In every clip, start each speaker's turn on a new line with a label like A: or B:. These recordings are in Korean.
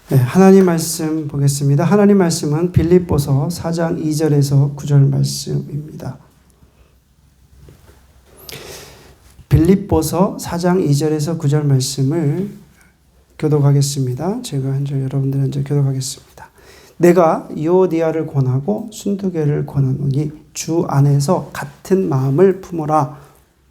A: 네, 하나님 말씀 보겠습니다. 하나님 말씀은 빌립보서 4장 2절에서 9절 말씀입니다. 빌립보서 4장 2절에서 9절 말씀을 교독하겠습니다. 제가 한 절, 여러분들 한 절 교독하겠습니다. 내가 유오디아를 권하고 순두개를 권하노니 주 안에서 같은 마음을 품어라.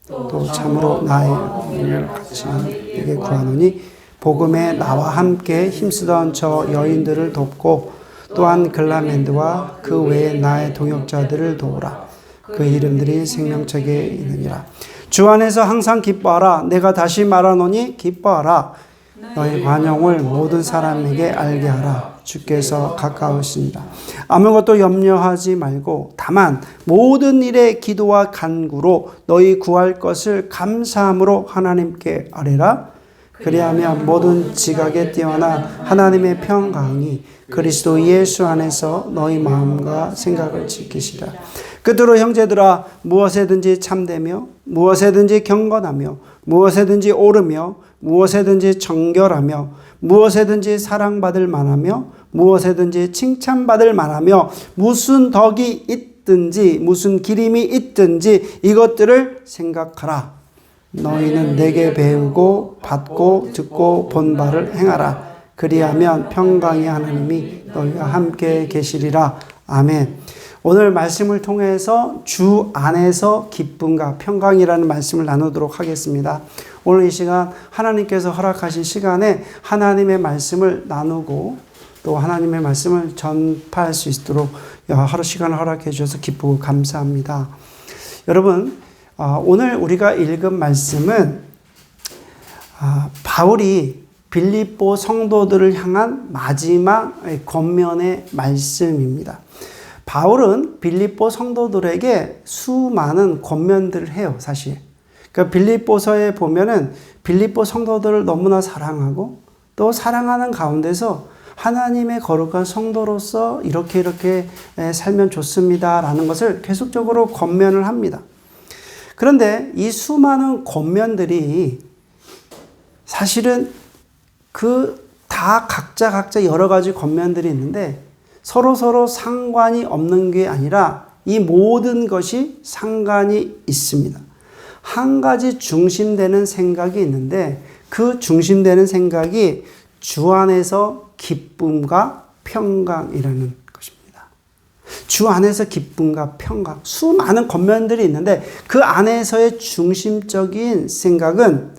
A: 또 참으로 나의 몸을 같이한 내게 구하노니 복음에 나와 함께 힘쓰던 저 여인들을 돕고 또한 글라멘드와 그 외에 나의 동역자들을 도우라. 그 이름들이 생명책에 있느니라. 주 안에서 항상 기뻐하라. 내가 다시 말하노니 기뻐하라. 너희 관용을 모든 사람에게 알게 하라. 주께서 가까우시니라. 아무것도 염려하지 말고 다만 모든 일에 기도와 간구로 너희 구할 것을 감사함으로 하나님께 아뢰라. 그리하면 모든 지각에 뛰어난 하나님의 평강이 그리스도 예수 안에서 너희 마음과 생각을 지키시라. 그대로 형제들아, 무엇에든지 참되며 무엇에든지 경건하며 무엇에든지 옳으며 무엇에든지 정결하며 무엇에든지 사랑받을 만하며 무엇에든지 칭찬받을 만하며 무슨 덕이 있든지 무슨 기림이 있든지 이것들을 생각하라. 너희는 내게 배우고 받고 듣고 본 바를 행하라. 그리하면 평강의 하나님이 너희와 함께 계시리라. 아멘. 오늘 말씀을 통해서 주 안에서 기쁨과 평강이라는 말씀을 나누도록 하겠습니다. 오늘 이 시간 하나님께서 허락하신 시간에 하나님의 말씀을 나누고 또 하나님의 말씀을 전파할 수 있도록 하루 시간을 허락해 주셔서 기쁘고 감사합니다. 여러분, 오늘 우리가 읽은 말씀은 바울이 빌립보 성도들을 향한 마지막 권면의 말씀입니다. 바울은 빌립보 성도들에게 수많은 권면들을 해요, 사실. 그러니까 빌립보서에 보면은 빌립보 성도들을 너무나 사랑하고 또 사랑하는 가운데서 하나님의 거룩한 성도로서 이렇게 살면 좋습니다라는 것을 계속적으로 권면을 합니다. 그런데 이 수많은 권면들이 사실은 다 각자 여러 가지 권면들이 있는데 서로 상관이 없는 게 아니라 이 모든 것이 상관이 있습니다. 한 가지 중심되는 생각이 있는데 그 중심되는 생각이 주 안에서 기쁨과 평강이라는 것입니다. 주 안에서 기쁨과 평강, 수많은 권면들이 있는데 그 안에서의 중심적인 생각은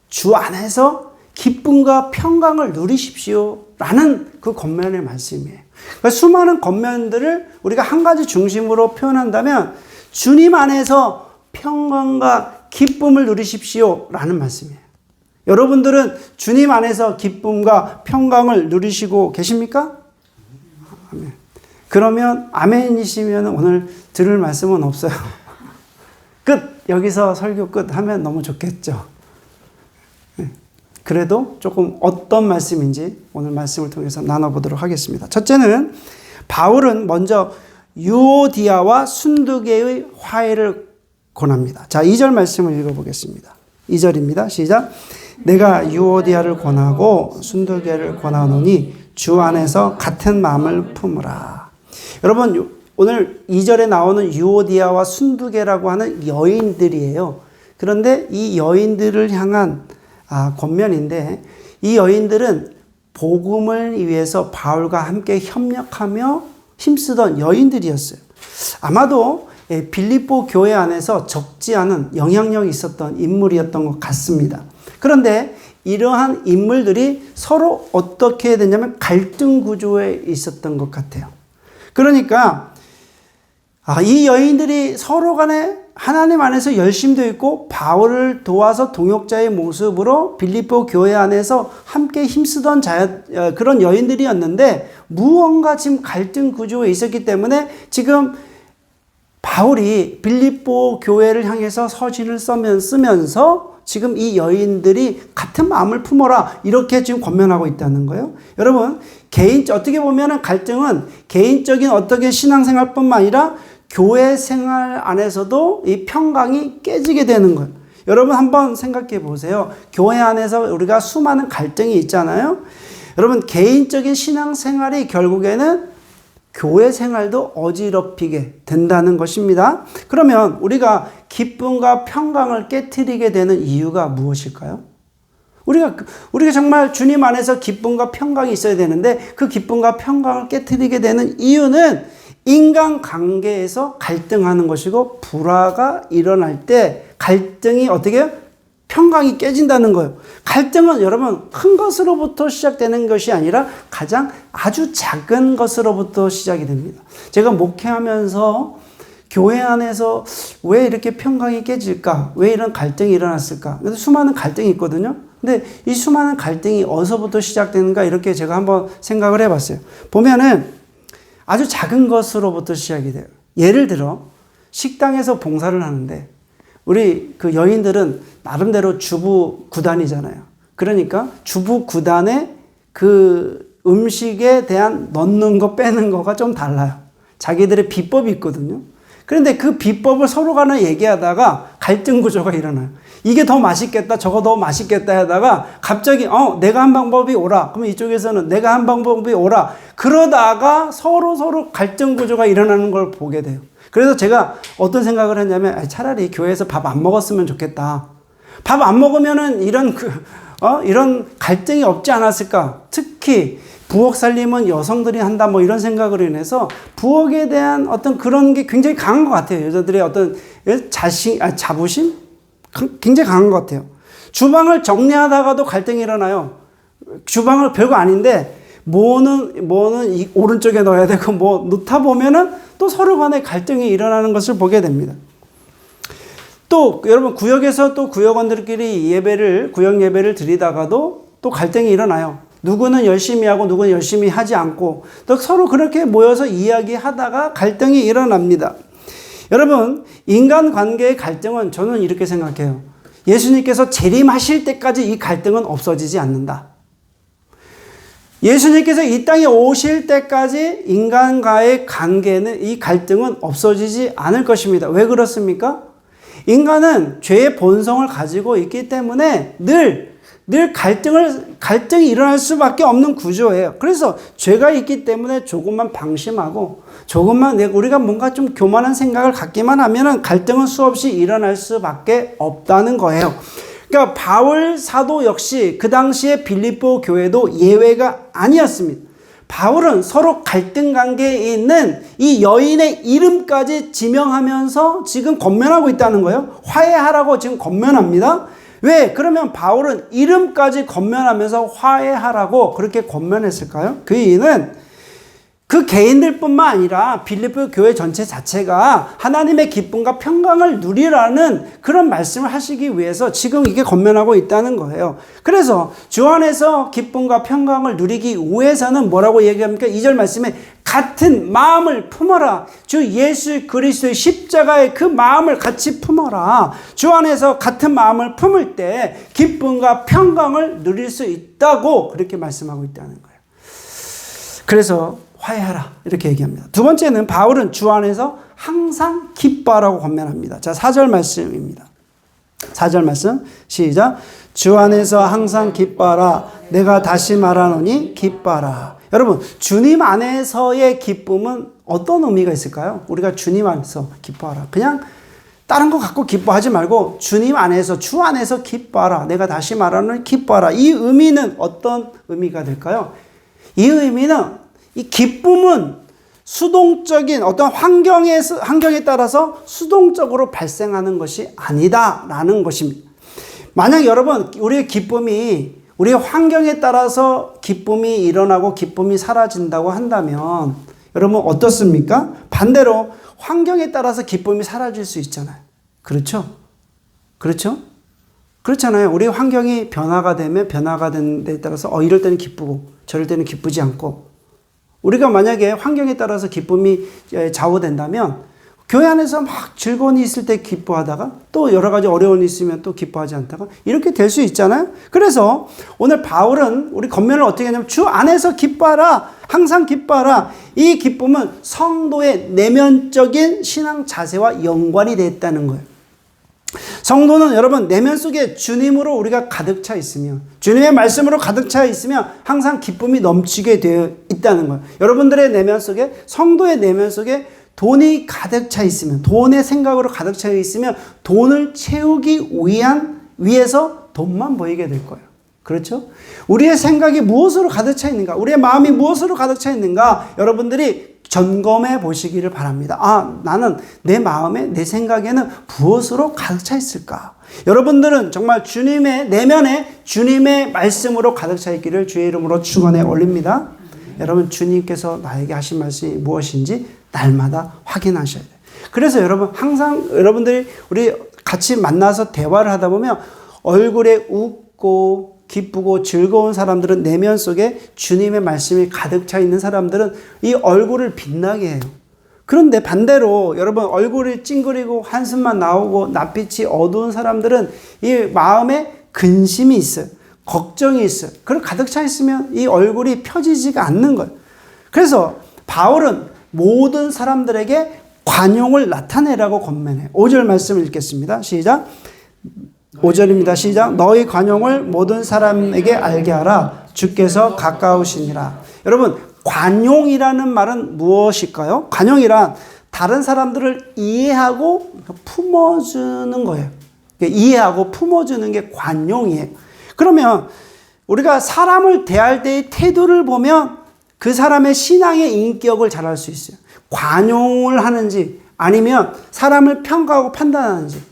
A: 주 안에서 기쁨과 평강을 누리십시오 라는 그 권면의 말씀이에요. 그러니까 수많은 권면들을 우리가 한 가지 중심으로 표현한다면 주님 안에서 평강과 기쁨을 누리십시오 라는 말씀이에요. 여러분들은 주님 안에서 기쁨과 평강을 누리시고 계십니까? 아멘. 그러면 아멘이시면 오늘 들을 말씀은 없어요. 끝! 여기서 설교 끝 하면 너무 좋겠죠. 그래도 조금 어떤 말씀인지 오늘 말씀을 통해서 나눠보도록 하겠습니다. 첫째는 바울은 먼저 유오디아와 순두개의 화해를 권합니다. 자, 2절 말씀을 읽어보겠습니다. 2절입니다. 시작. 내가 유오디아를 권하고 순두개를 권하노니 주 안에서 같은 마음을 품으라. 여러분, 오늘 2절에 나오는 유오디아와 순두개라고 하는 여인들이에요. 그런데 이 여인들을 향한 권면인데 이 여인들은 복음을 위해서 바울과 함께 협력하며 힘쓰던 여인들이었어요. 아마도 빌립보 교회 안에서 적지 않은 영향력이 있었던 인물이었던 것 같습니다. 그런데 이러한 인물들이 서로 어떻게 되냐면 갈등 구조에 있었던 것 같아요. 그러니까 이 여인들이 서로 간에 하나님 안에서 열심도 있고 바울을 도와서 동역자의 모습으로 빌립보 교회 안에서 함께 힘쓰던 그런 여인들이었는데 무언가 지금 갈등 구조에 있었기 때문에 지금 바울이 빌립보 교회를 향해서 서신을 쓰면서 지금 이 여인들이 같은 마음을 품어라 이렇게 지금 권면하고 있다는 거예요. 여러분, 어떻게 보면 갈등은 개인적인 어떻게 신앙생활뿐만 아니라 교회 생활 안에서도 이 평강이 깨지게 되는 거예요. 여러분 한번 생각해 보세요. 교회 안에서 우리가 수많은 갈등이 있잖아요. 여러분, 개인적인 신앙생활이 결국에는 교회 생활도 어지럽히게 된다는 것입니다. 그러면 우리가 기쁨과 평강을 깨트리게 되는 이유가 무엇일까요? 우리가 정말 주님 안에서 기쁨과 평강이 있어야 되는데 그 기쁨과 평강을 깨트리게 되는 이유는 인간관계에서 갈등하는 것이고, 불화가 일어날 때 갈등이 어떻게 해요? 평강이 깨진다는 거예요. 갈등은 여러분 큰 것으로부터 시작되는 것이 아니라 가장 아주 작은 것으로부터 시작이 됩니다. 제가 목회하면서 교회 안에서 왜 이렇게 평강이 깨질까? 왜 이런 갈등이 일어났을까? 그래서 수많은 갈등이 있거든요. 근데 이 수많은 갈등이 어디서부터 시작되는가? 이렇게 제가 한번 생각을 해봤어요. 보면은 아주 작은 것으로부터 시작이 돼요. 예를 들어 식당에서 봉사를 하는데 우리 그 여인들은 나름대로 주부 구단이잖아요. 그러니까 주부 구단의 그 음식에 대한 넣는 거 빼는 거가 좀 달라요. 자기들의 비법이 있거든요. 그런데 그 비법을 서로 간에 얘기하다가 갈등 구조가 일어나요. 이게 더 맛있겠다, 저거 더 맛있겠다 하다가 갑자기 내가 한 방법이 옳아. 그러면 이쪽에서는 내가 한 방법이 옳아. 그러다가 서로 갈등 구조가 일어나는 걸 보게 돼요. 그래서 제가 어떤 생각을 했냐면 차라리 교회에서 밥 안 먹었으면 좋겠다. 밥 안 먹으면은 이런 갈등이 없지 않았을까. 특히 부엌 살림은 여성들이 한다 뭐 이런 생각으로 인해서 부엌에 대한 어떤 그런 게 굉장히 강한 것 같아요. 여자들의 어떤 자부심? 굉장히 강한 것 같아요. 주방을 정리하다가도 갈등이 일어나요. 주방을 별거 아닌데 뭐는 이 오른쪽에 넣어야 되고 뭐 넣다 보면은 또 서로 간에 갈등이 일어나는 것을 보게 됩니다. 또 여러분 구역에서 또 구역원들끼리 구역 예배를 드리다가도 또 갈등이 일어나요. 누구는 열심히 하고 누구는 열심히 하지 않고 또 서로 그렇게 모여서 이야기하다가 갈등이 일어납니다. 여러분, 인간관계의 갈등은 저는 이렇게 생각해요. 예수님께서 재림하실 때까지 이 갈등은 없어지지 않는다. 예수님께서 이 땅에 오실 때까지 인간과의 관계는, 이 갈등은 없어지지 않을 것입니다. 왜 그렇습니까? 인간은 죄의 본성을 가지고 있기 때문에 늘 갈등이 일어날 수밖에 없는 구조예요. 그래서 죄가 있기 때문에 조금만 방심하고 우리가 뭔가 좀 교만한 생각을 갖기만 하면은 갈등은 수없이 일어날 수밖에 없다는 거예요. 그러니까 바울 사도 역시 그 당시에 빌립보 교회도 예외가 아니었습니다. 바울은 서로 갈등 관계에 있는 이 여인의 이름까지 지명하면서 지금 권면하고 있다는 거예요. 화해하라고 지금 권면합니다. 왜? 그러면 바울은 이름까지 권면하면서 화해하라고 그렇게 권면했을까요? 그 이유는 그 개인들뿐만 아니라 빌립보 교회 전체 자체가 하나님의 기쁨과 평강을 누리라는 그런 말씀을 하시기 위해서 지금 이게 권면하고 있다는 거예요. 그래서 주 안에서 기쁨과 평강을 누리기 위해서는 뭐라고 얘기합니까? 2절 말씀에 같은 마음을 품어라. 주 예수 그리스도의 십자가의 그 마음을 같이 품어라. 주 안에서 같은 마음을 품을 때 기쁨과 평강을 누릴 수 있다고 그렇게 말씀하고 있다는 거예요. 그래서 화해하라 이렇게 얘기합니다. 두 번째는 바울은 주 안에서 항상 기뻐하라고 권면합니다. 자, 4절 말씀입니다. 4절 말씀 시작. 주 안에서 항상 기뻐하라. 내가 다시 말하노니 기뻐하라. 여러분, 주님 안에서의 기쁨은 어떤 의미가 있을까요? 우리가 주님 안에서 기뻐하라. 그냥 다른 거 갖고 기뻐하지 말고 주님 안에서, 주 안에서 기뻐하라. 내가 다시 말하노니 기뻐하라. 이 의미는 어떤 의미가 될까요? 이 의미는, 이 기쁨은 수동적인 어떤 환경에 따라서 수동적으로 발생하는 것이 아니다라는 것입니다. 만약 여러분, 우리의 기쁨이 우리의 환경에 따라서 기쁨이 일어나고 기쁨이 사라진다고 한다면 여러분 어떻습니까? 반대로 환경에 따라서 기쁨이 사라질 수 있잖아요. 그렇죠? 그렇죠? 그렇잖아요. 우리 환경이 변화가 되면 변화가 되는 데 따라서 이럴 때는 기쁘고 저럴 때는 기쁘지 않고, 우리가 만약에 환경에 따라서 기쁨이 좌우된다면 교회 안에서 막 즐거움이 있을 때 기뻐하다가 또 여러 가지 어려움이 있으면 또 기뻐하지 않다가 이렇게 될 수 있잖아요. 그래서 오늘 바울은 우리 권면을 어떻게 하냐면 주 안에서 기뻐하라. 항상 기뻐하라. 이 기쁨은 성도의 내면적인 신앙 자세와 연관이 되어 있다는 거예요. 성도는 여러분 내면 속에 주님으로 우리가 가득 차 있으면, 주님의 말씀으로 가득 차 있으면 항상 기쁨이 넘치게 되어 있다는 거예요. 여러분들의 내면 속에, 성도의 내면 속에 돈이 가득 차 있으면, 돈의 생각으로 가득 차 있으면 돈을 채우기 위해서 돈만 보이게 될 거예요. 그렇죠? 우리의 생각이 무엇으로 가득 차 있는가? 우리의 마음이 무엇으로 가득 차 있는가? 여러분들이 점검해 보시기를 바랍니다. 나는 내 마음에, 내 생각에는 무엇으로 가득 차 있을까? 여러분들은 정말 주님의 내면에 주님의 말씀으로 가득 차 있기를 주의 이름으로 축원해 올립니다. 여러분, 주님께서 나에게 하신 말씀이 무엇인지 날마다 확인하셔야 돼요. 그래서 여러분, 항상 여러분들이 우리 같이 만나서 대화를 하다 보면 얼굴에 웃고 기쁘고 즐거운 사람들은 내면 속에 주님의 말씀이 가득 차 있는 사람들은 이 얼굴을 빛나게 해요. 그런데 반대로 여러분 얼굴이 찡그리고 한숨만 나오고 낯빛이 어두운 사람들은 이 마음에 근심이 있어요. 걱정이 있어요. 그걸 가득 차 있으면 이 얼굴이 펴지지가 않는 거예요. 그래서 바울은 모든 사람들에게 관용을 나타내라고 권면해요. 5절 말씀을 읽겠습니다. 시작. 5절입니다. 시작. 너희 관용을 모든 사람에게 알게 하라. 주께서 가까우시니라. 여러분, 관용이라는 말은 무엇일까요? 관용이란 다른 사람들을 이해하고 품어주는 거예요. 이해하고 품어주는 게 관용이에요. 그러면 우리가 사람을 대할 때의 태도를 보면 그 사람의 신앙의 인격을 잘 알 수 있어요. 관용을 하는지 아니면 사람을 평가하고 판단하는지.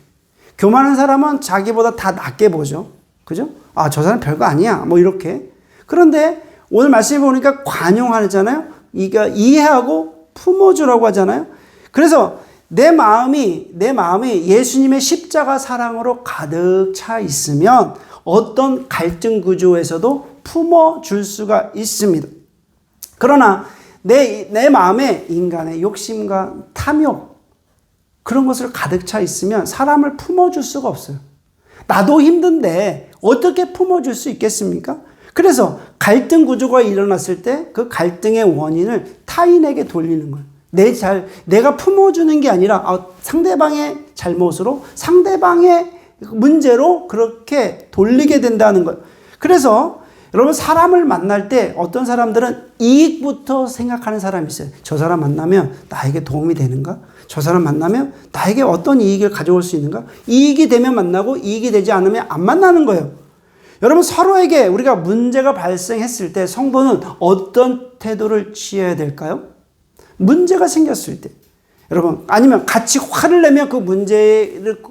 A: 교만한 사람은 자기보다 다 낮게 보죠. 그죠? 저 사람 별거 아니야. 뭐 이렇게. 그런데 오늘 말씀해 보니까 관용하잖아요. 이해하고 품어주라고 하잖아요. 그래서 내 마음이 예수님의 십자가 사랑으로 가득 차 있으면 어떤 갈등 구조에서도 품어줄 수가 있습니다. 그러나 내 마음에 인간의 욕심과 탐욕, 그런 것을 가득 차 있으면 사람을 품어줄 수가 없어요. 나도 힘든데 어떻게 품어줄 수 있겠습니까? 그래서 갈등 구조가 일어났을 때 그 갈등의 원인을 타인에게 돌리는 거예요. 내가 품어주는 게 아니라 상대방의 잘못으로, 상대방의 문제로 그렇게 돌리게 된다는 거예요. 그래서 여러분, 사람을 만날 때 어떤 사람들은 이익부터 생각하는 사람이 있어요. 저 사람 만나면 나에게 도움이 되는가? 저 사람 만나면 나에게 어떤 이익을 가져올 수 있는가? 이익이 되면 만나고 이익이 되지 않으면 안 만나는 거예요. 여러분, 서로에게 우리가 문제가 발생했을 때 성도는 어떤 태도를 취해야 될까요? 문제가 생겼을 때. 여러분, 아니면 같이 화를 내면 그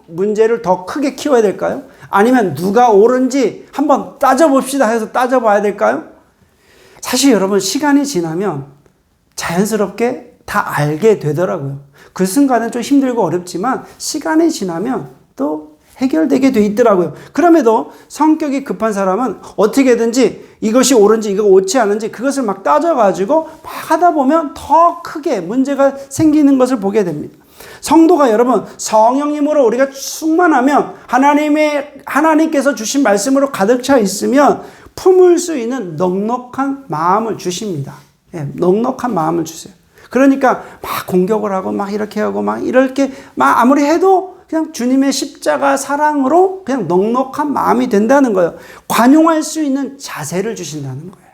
A: 문제를 더 크게 키워야 될까요? 아니면 누가 옳은지 한번 따져봅시다 해서 따져봐야 될까요? 사실 여러분, 시간이 지나면 자연스럽게 다 알게 되더라고요. 그 순간은 좀 힘들고 어렵지만 시간이 지나면 또 해결되게 돼 있더라고요. 그럼에도 성격이 급한 사람은 어떻게든지 이것이 옳은지 이거 옳지 않은지 그것을 막 따져가지고 막 하다 보면 더 크게 문제가 생기는 것을 보게 됩니다. 성도가 여러분 성령님으로 우리가 충만하면 하나님께서 주신 말씀으로 가득 차 있으면 품을 수 있는 넉넉한 마음을 주십니다. 넉넉한 마음을 주세요. 그러니까 막 공격을 하고 막 이렇게 하고 막 이렇게 막 아무리 해도 그냥 주님의 십자가 사랑으로 그냥 넉넉한 마음이 된다는 거예요. 관용할 수 있는 자세를 주신다는 거예요.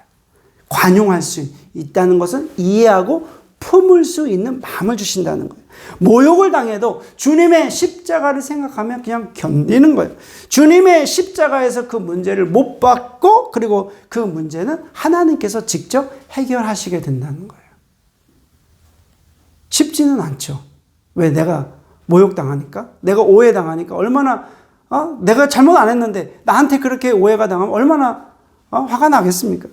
A: 관용할 수 있다는 것은 이해하고 품을 수 있는 마음을 주신다는 거예요. 모욕을 당해도 주님의 십자가를 생각하면 그냥 견디는 거예요. 주님의 십자가에서 그 문제를 못 받고 그리고 그 문제는 하나님께서 직접 해결하시게 된다는 거예요. 쉽지는 않죠. 왜? 내가 모욕당하니까? 내가 오해당하니까? 얼마나 내가 잘못 안 했는데 나한테 그렇게 오해가 당하면 얼마나 화가 나겠습니까?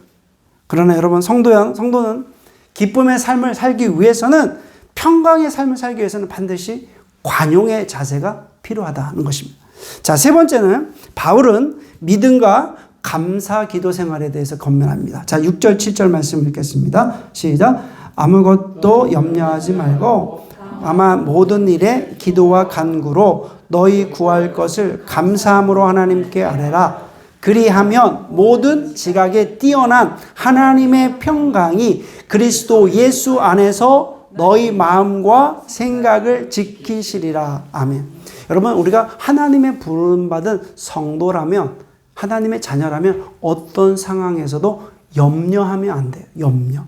A: 그러나 여러분 성도는 기쁨의 삶을 살기 위해서는 평강의 삶을 살기 위해서는 반드시 관용의 자세가 필요하다는 것입니다. 자, 세 번째는 바울은 믿음과 감사 기도 생활에 대해서 권면합니다. 자, 6절 7절 말씀 읽겠습니다. 시작. 아무것도 염려하지 말고 아마 모든 일에 기도와 간구로 너희 구할 것을 감사함으로 하나님께 아뢰라. 그리하면 모든 지각에 뛰어난 하나님의 평강이 그리스도 예수 안에서 너희 마음과 생각을 지키시리라. 아멘. 여러분, 우리가 하나님의 부름받은 성도라면, 하나님의 자녀라면 어떤 상황에서도 염려하면 안 돼요. 염려.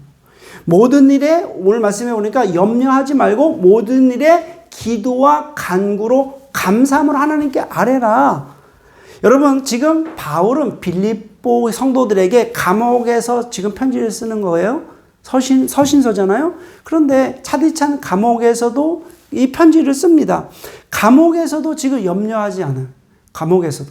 A: 모든 일에, 오늘 말씀해 보니까 염려하지 말고 모든 일에 기도와 간구로 감사함을 하나님께 아뢰라. 여러분, 지금 바울은 빌립보 성도들에게 감옥에서 지금 편지를 쓰는 거예요. 서신서잖아요. 그런데 차디찬 감옥에서도 이 편지를 씁니다. 감옥에서도 지금 염려하지 않아요. 감옥에서도.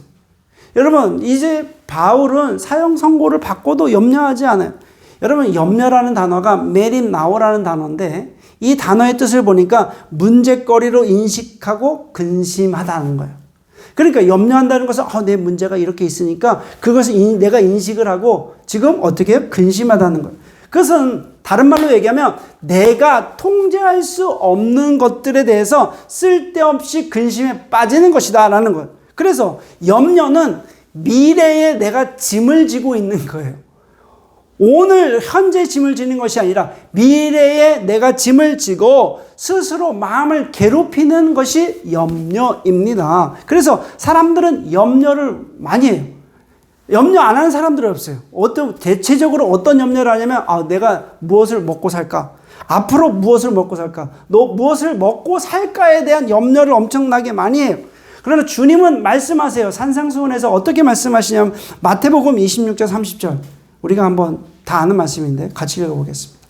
A: 여러분, 이제 바울은 사형 선고를 받고도 염려하지 않아요. 여러분, 염려라는 단어가 메림 나오라는 단어인데, 이 단어의 뜻을 보니까 문제거리로 인식하고 근심하다는 거예요. 그러니까 염려한다는 것은 내 문제가 이렇게 있으니까 그것을 내가 인식을 하고 지금 어떻게 해요? 근심하다는 거예요. 그것은 다른 말로 얘기하면 내가 통제할 수 없는 것들에 대해서 쓸데없이 근심에 빠지는 것이다 라는 거예요. 그래서 염려는 미래에 내가 짐을 지고 있는 거예요. 오늘 현재 짐을 지는 것이 아니라 미래에 내가 짐을 지고 스스로 마음을 괴롭히는 것이 염려입니다. 그래서 사람들은 염려를 많이 해요. 염려 안 하는 사람들은 없어요. 대체적으로 어떤 염려를 하냐면, 내가 무엇을 먹고 살까? 앞으로 무엇을 먹고 살까? 무엇을 먹고 살까에 대한 염려를 엄청나게 많이 해요. 그러나 주님은 말씀하세요. 산상수훈에서 어떻게 말씀하시냐면, 마태복음 26절 30절. 우리가 한번 다 아는 말씀인데 같이 읽어보겠습니다.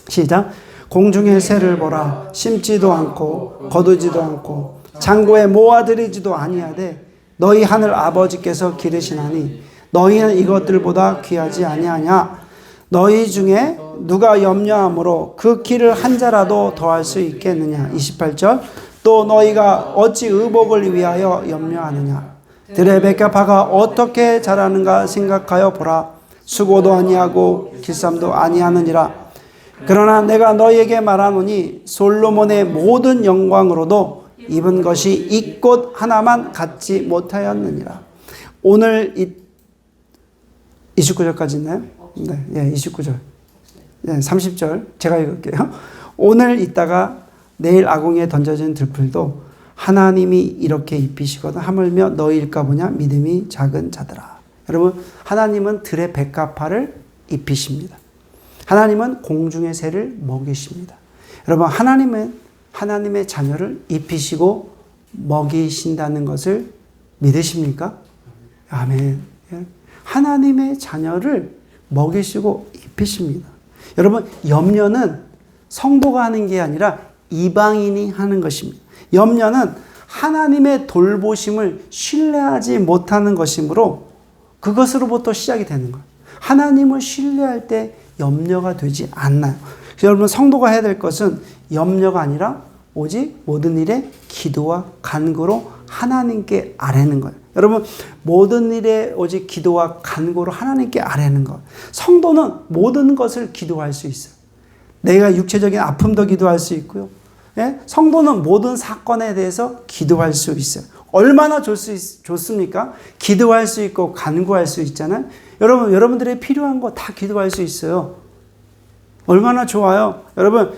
A: 시작. 공중의 새를 보라. 심지도 않고 거두지도 않고 창고에 모아들이지도 아니하되 너희 하늘 아버지께서 기르시나니 너희는 이것들보다 귀하지 아니하냐. 너희 중에 누가 염려함으로 그 키를 한 자라도 더할 수 있겠느냐. 28절. 또 너희가 어찌 의복을 위하여 염려하느냐. 들의 백합화가 어떻게 자라는가 생각하여 보라. 수고도 아니하고 길쌈도 아니하느니라. 그러나 내가 너희에게 말하노니 솔로몬의 모든 영광으로도 입은 것이 이 꽃 하나만 갖지 못하였느니라. 오늘 29절까지 있나요? 네, 29절. 네, 30절 제가 읽을게요. 오늘 있다가 내일 아궁이에 던져진 들풀도 하나님이 이렇게 입히시거든 하물며 너희일까 보냐 믿음이 작은 자들아. 여러분, 하나님은 들의 백합화를 입히십니다. 하나님은 공중의 새를 먹이십니다. 여러분, 하나님은 하나님의 자녀를 입히시고 먹이신다는 것을 믿으십니까? 아멘. 하나님의 자녀를 먹이시고 입히십니다. 여러분, 염려는 성도가 하는 게 아니라 이방인이 하는 것입니다. 염려는 하나님의 돌보심을 신뢰하지 못하는 것이므로 그것으로부터 시작이 되는 거예요. 하나님을 신뢰할 때 염려가 되지 않나요? 여러분, 성도가 해야 될 것은 염려가 아니라 오직 모든 일에 기도와 간구로 하나님께 아뢰는 거예요. 여러분, 모든 일에 오직 기도와 간구로 하나님께 아뢰는 것. 성도는 모든 것을 기도할 수 있어요. 내가 육체적인 아픔도 기도할 수 있고요. 예? 성도는 모든 사건에 대해서 기도할 수 있어요. 얼마나 좋습니까? 기도할 수 있고 간구할 수 있잖아요. 여러분들의 필요한 거 다 기도할 수 있어요. 얼마나 좋아요. 여러분,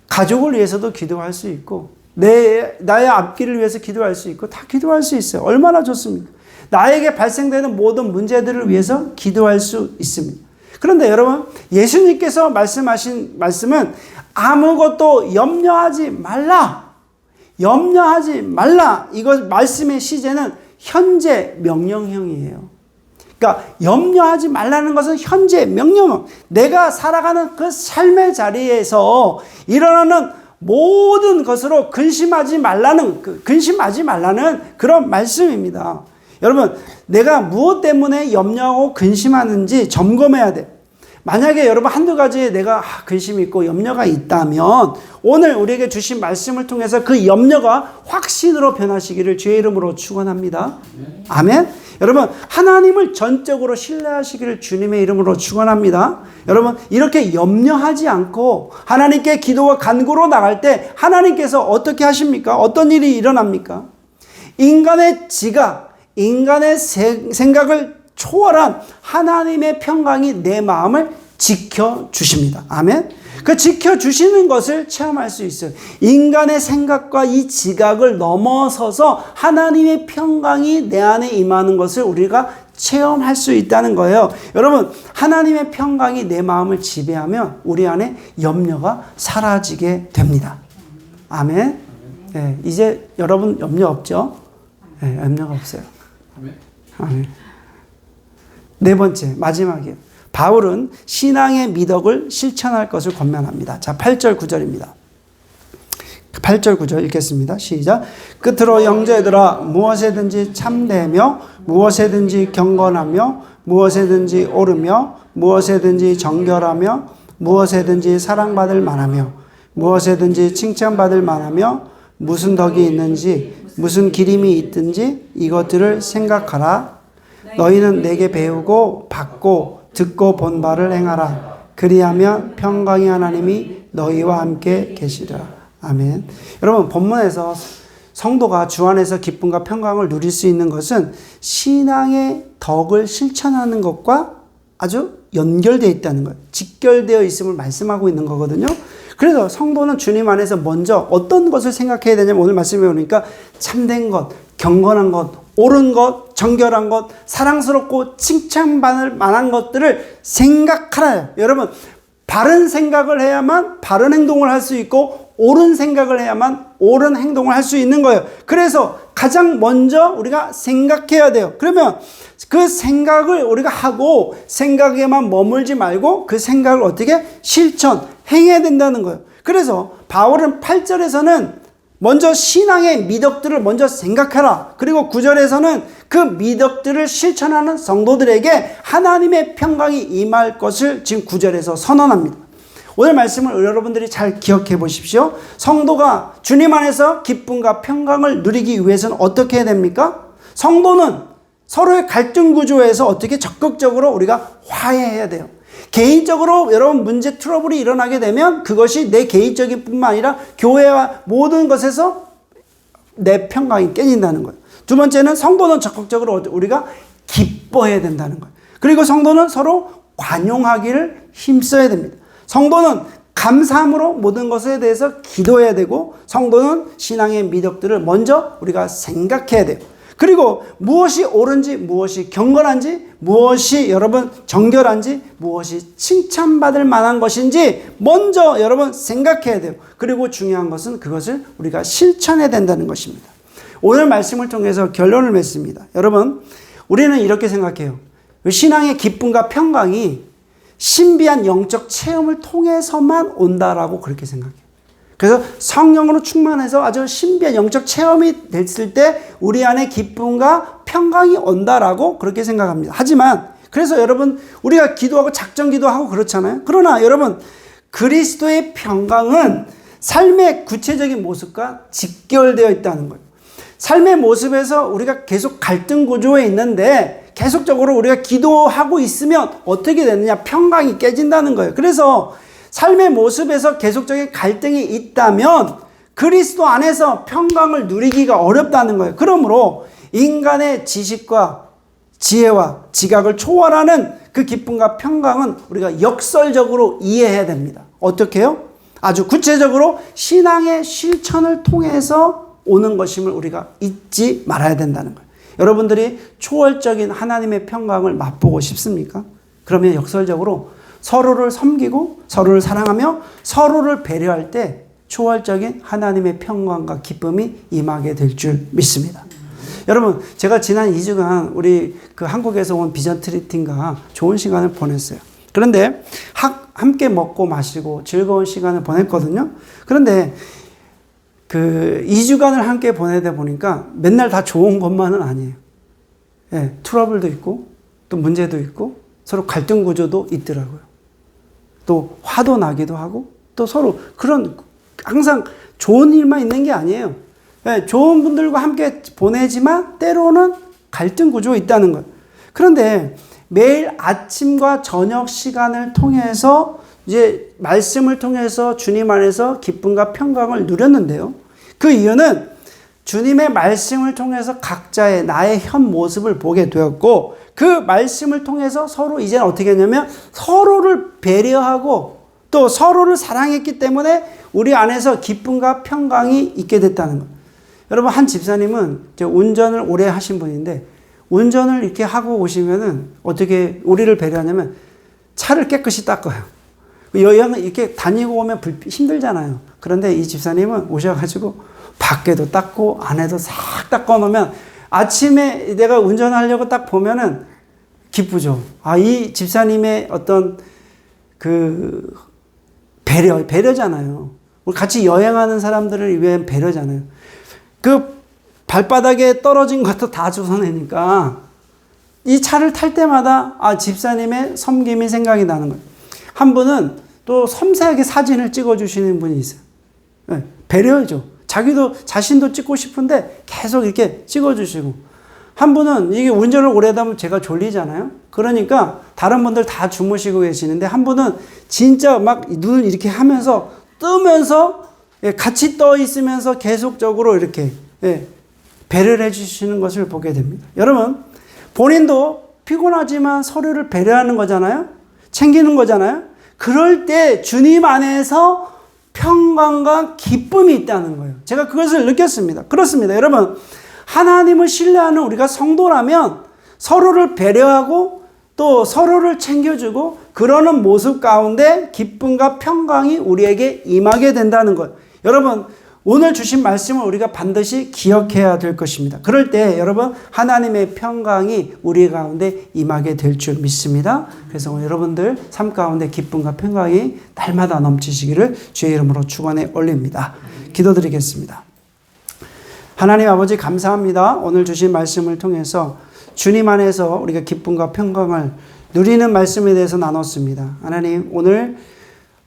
A: 가족을 위해서도 기도할 수 있고 나의 앞길을 위해서 기도할 수 있고 다 기도할 수 있어요. 얼마나 좋습니까? 나에게 발생되는 모든 문제들을 위해서 기도할 수 있습니다. 그런데 여러분, 예수님께서 말씀하신 말씀은 아무것도 염려하지 말라. 염려하지 말라. 이것 말씀의 시제는 현재 명령형이에요. 그러니까 염려하지 말라는 것은 현재 명령형. 내가 살아가는 그 삶의 자리에서 일어나는 모든 것으로 근심하지 말라는 그런 말씀입니다. 여러분, 내가 무엇 때문에 염려하고 근심하는지 점검해야 돼. 만약에 여러분 한두 가지에 내가 근심이 있고 염려가 있다면 오늘 우리에게 주신 말씀을 통해서 그 염려가 확신으로 변하시기를 주의 이름으로 축원합니다. 아멘. 여러분, 하나님을 전적으로 신뢰하시기를 주님의 이름으로 축원합니다. 여러분, 이렇게 염려하지 않고 하나님께 기도와 간구로 나갈 때 하나님께서 어떻게 하십니까? 어떤 일이 일어납니까? 인간의 지각, 인간의 생각을 초월한 하나님의 평강이 내 마음을 지켜주십니다. 아멘. 그 지켜주시는 것을 체험할 수 있어요. 인간의 생각과 이 지각을 넘어서서 하나님의 평강이 내 안에 임하는 것을 우리가 체험할 수 있다는 거예요. 여러분, 하나님의 평강이 내 마음을 지배하면 우리 안에 염려가 사라지게 됩니다. 아멘. 네, 이제 여러분 염려 없죠? 네, 염려가 없어요. 아멘. 네 번째, 마지막이에요. 바울은 신앙의 미덕을 실천할 것을 권면합니다. 자, 8절 9절입니다. 8절 9절 읽겠습니다. 시작. 끝으로 형제들아, 무엇에든지 참되며 무엇에든지 경건하며 무엇에든지 옳으며 무엇에든지 정결하며 무엇에든지 사랑받을 만하며 무엇에든지 칭찬받을 만하며 무슨 덕이 있는지 무슨 기림이 있든지 이것들을 생각하라. 너희는 내게 배우고 받고 듣고 본 바를 행하라. 그리하면 평강의 하나님이 너희와 함께 계시리라. 아멘. 여러분, 본문에서 성도가 주 안에서 기쁨과 평강을 누릴 수 있는 것은 신앙의 덕을 실천하는 것과 아주 연결되어 있다는 거예요. 직결되어 있음을 말씀하고 있는 거거든요. 그래서 성도는 주님 안에서 먼저 어떤 것을 생각해야 되냐면, 오늘 말씀해 보니까 참된 것, 경건한 것, 옳은 것, 정결한 것, 사랑스럽고 칭찬받을 만한 것들을 생각하라. 여러분, 바른 생각을 해야만 바른 행동을 할 수 있고 옳은 생각을 해야만 옳은 행동을 할 수 있는 거예요. 그래서 가장 먼저 우리가 생각해야 돼요. 그러면 그 생각을 우리가 하고 생각에만 머물지 말고 그 생각을 어떻게 행해야 된다는 거예요. 그래서 바울은 8절에서는 먼저 신앙의 미덕들을 먼저 생각해라. 그리고 9절에서는 그 미덕들을 실천하는 성도들에게 하나님의 평강이 임할 것을 지금 9절에서 선언합니다. 오늘 말씀을 여러분들이 잘 기억해 보십시오. 성도가 주님 안에서 기쁨과 평강을 누리기 위해서는 어떻게 해야 됩니까? 성도는 서로의 갈등 구조에서 어떻게 적극적으로 우리가 화해해야 돼요. 개인적으로 여러분 문제 트러블이 일어나게 되면 그것이 내 개인적인 뿐만 아니라 교회와 모든 것에서 내 평강이 깨진다는 거예요. 두 번째는 성도는 적극적으로 우리가 기뻐해야 된다는 거예요. 그리고 성도는 서로 관용하기를 힘써야 됩니다. 성도는 감사함으로 모든 것에 대해서 기도해야 되고, 성도는 신앙의 미덕들을 먼저 우리가 생각해야 돼요. 그리고 무엇이 옳은지, 무엇이 경건한지, 무엇이 여러분 정결한지, 무엇이 칭찬받을 만한 것인지 먼저 여러분 생각해야 돼요. 그리고 중요한 것은 그것을 우리가 실천해야 된다는 것입니다. 오늘 말씀을 통해서 결론을 맺습니다. 여러분, 우리는 이렇게 생각해요. 신앙의 기쁨과 평강이 신비한 영적 체험을 통해서만 온다라고 그렇게 생각해요. 그래서 성령으로 충만해서 아주 신비한 영적 체험이 됐을 때 우리 안에 기쁨과 평강이 온다라고 그렇게 생각합니다. 하지만 그래서 여러분 우리가 기도하고 작정 기도하고 그렇잖아요. 그러나 여러분 그리스도의 평강은 삶의 구체적인 모습과 직결되어 있다는 거예요. 삶의 모습에서 우리가 계속 갈등 구조에 있는데 계속적으로 우리가 기도하고 있으면 어떻게 되느냐? 평강이 깨진다는 거예요. 그래서 삶의 모습에서 계속적인 갈등이 있다면 그리스도 안에서 평강을 누리기가 어렵다는 거예요. 그러므로 인간의 지식과 지혜와 지각을 초월하는 그 기쁨과 평강은 우리가 역설적으로 이해해야 됩니다. 어떻게 해요? 아주 구체적으로 신앙의 실천을 통해서 오는 것임을 우리가 잊지 말아야 된다는 거예요. 여러분들이 초월적인 하나님의 평강을 맛보고 싶습니까? 그러면 역설적으로 서로를 섬기고 서로를 사랑하며 서로를 배려할 때 초월적인 하나님의 평강과 기쁨이 임하게 될 줄 믿습니다. 여러분, 제가 지난 2주간 우리 그 한국에서 온 비전 트리팅과 좋은 시간을 보냈어요. 그런데 함께 먹고 마시고 즐거운 시간을 보냈거든요. 그런데 그 2주간을 함께 보내다 보니까 맨날 다 좋은 것만은 아니에요. 예, 트러블도 있고 또 문제도 있고 서로 갈등 구조도 있더라고요. 또 화도 나기도 하고 또 서로 그런 항상 좋은 일만 있는 게 아니에요. 예, 좋은 분들과 함께 보내지만 때로는 갈등 구조가 있다는 거예요. 그런데 매일 아침과 저녁 시간을 통해서 이제 말씀을 통해서 주님 안에서 기쁨과 평강을 누렸는데요. 그 이유는 주님의 말씀을 통해서 각자의 나의 현 모습을 보게 되었고 그 말씀을 통해서 서로 이제는 어떻게 했냐면 서로를 배려하고 또 서로를 사랑했기 때문에 우리 안에서 기쁨과 평강이 있게 됐다는 것. 여러분, 한 집사님은 운전을 오래 하신 분인데 운전을 이렇게 하고 오시면은 어떻게 우리를 배려하냐면 차를 깨끗이 닦아요. 여행을 이렇게 다니고 오면 힘들잖아요. 그런데 이 집사님은 오셔가지고 밖에도 닦고 안에도 싹 닦아 놓으면 아침에 내가 운전하려고 딱 보면은 기쁘죠. 아, 이 집사님의 어떤 그 배려잖아요. 우리 같이 여행하는 사람들을 위한 배려잖아요. 그 발바닥에 떨어진 것도 다 주워내니까 이 차를 탈 때마다 아, 집사님의 섬김이 생각이 나는 거예요. 한 분은 또 섬세하게 사진을 찍어주시는 분이 있어요. 네, 배려죠. 자신도 찍고 싶은데 계속 이렇게 찍어주시고. 한 분은 이게 운전을 오래 하다 보면 제가 졸리잖아요. 그러니까 다른 분들 다 주무시고 계시는데 한 분은 진짜 막 눈을 이렇게 하면서 뜨면서 같이 떠 있으면서 계속적으로 이렇게 배려를 해주시는 것을 보게 됩니다. 여러분, 본인도 피곤하지만 서로를 배려하는 거잖아요. 챙기는 거잖아요. 그럴 때 주님 안에서 평강과 기쁨이 있다는 거예요. 제가 그것을 느꼈습니다. 그렇습니다. 여러분, 하나님을 신뢰하는 우리가 성도라면 서로를 배려하고 또 서로를 챙겨주고 그러는 모습 가운데 기쁨과 평강이 우리에게 임하게 된다는 것. 여러분, 오늘 주신 말씀을 우리가 반드시 기억해야 될 것입니다. 그럴 때 여러분, 하나님의 평강이 우리 가운데 임하게 될 줄 믿습니다. 그래서 오늘 여러분들 삶 가운데 기쁨과 평강이 날마다 넘치시기를 주의 이름으로 축원해 올립니다. 기도드리겠습니다. 하나님 아버지, 감사합니다. 오늘 주신 말씀을 통해서 주님 안에서 우리가 기쁨과 평강을 누리는 말씀에 대해서 나눴습니다. 하나님, 오늘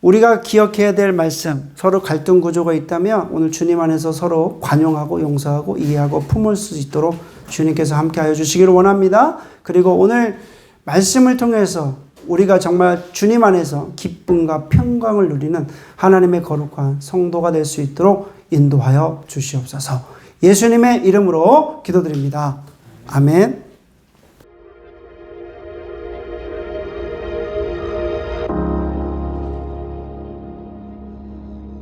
A: 우리가 기억해야 될 말씀, 서로 갈등 구조가 있다면 오늘 주님 안에서 서로 관용하고 용서하고 이해하고 품을 수 있도록 주님께서 함께하여 주시기를 원합니다. 그리고 오늘 말씀을 통해서 우리가 정말 주님 안에서 기쁨과 평강을 누리는 하나님의 거룩한 성도가 될 수 있도록 인도하여 주시옵소서. 예수님의 이름으로 기도드립니다. 아멘.